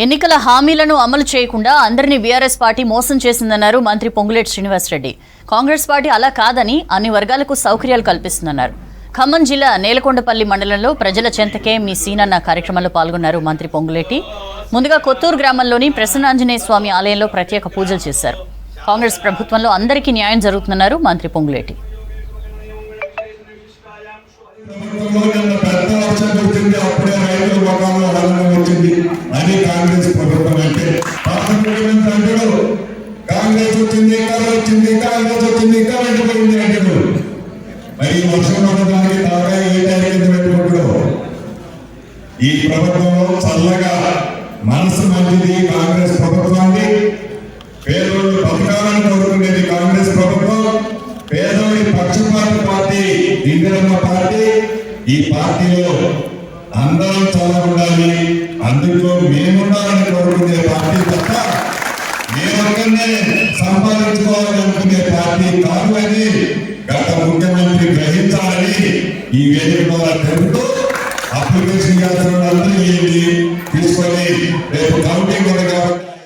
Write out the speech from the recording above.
ఎన్నికల హామీలను అమలు చేయకుండా అందరినీ బీఆర్ఎస్ పార్టీ మోసం చేసిందన్నారు మంత్రి పొంగులేటి శ్రీనివాసరెడ్డి. కాంగ్రెస్ పార్టీ అలా కాదని అన్ని వర్గాలకు సౌకర్యాలు కల్పిస్తుందన్నారు. ఖమ్మం జిల్లా నేలకొండపల్లి మండలంలో ప్రజల చెంతకే మీ సీనన్న కార్యక్రమంలో పాల్గొన్నారు మంత్రి పొంగులేటి. ముందుగా కొత్తూరు గ్రామంలోని ప్రసన్నాంజనేయ స్వామి ఆలయంలో ప్రత్యేక పూజలు చేశారు. కాంగ్రెస్ ప్రభుత్వంలో అందరికీ న్యాయం జరుగుతుందన్నారు మంత్రి పొంగులేటి. కాంగ్రెస్ ప్రభుత్వం అంటే కాంగ్రెస్ వచ్చింది కాంగ్రెస్ వచ్చింది కరెంట్ పోయింది అంటాడు. మరి వర్షం పడడానికి తాగా ఏ టైం పెట్టుకుంటాడు. ఈ ప్రభుత్వంలో చల్లగా మనసు మంచిది కాంగ్రెస్ ప్రభుత్వాన్ని. పేదోళ్ళు బతకాలని కోరుకునేది కాంగ్రెస్ ప్రభుత్వం. పేదోడి పక్షపాత పార్టీ ఇందిరమ్మ పార్టీ. ఈ పార్టీలో అందరం చాలా ఉండాలి, అందులో మేముండాలని కోరుకునే పార్టీ తప్ప మేమొక్కనే సంపాదించుకోవాలని అనుకునే పార్టీ కాదు అని గత ముఖ్యమంత్రి గ్రహించాలని ఈ వేదిక ద్వారా తెలుపుతూ అప్లికేషన్ చేస్తున్న అందరూ తీసుకొని రేపు కౌంటింగ్ ఉంది కాబట్టి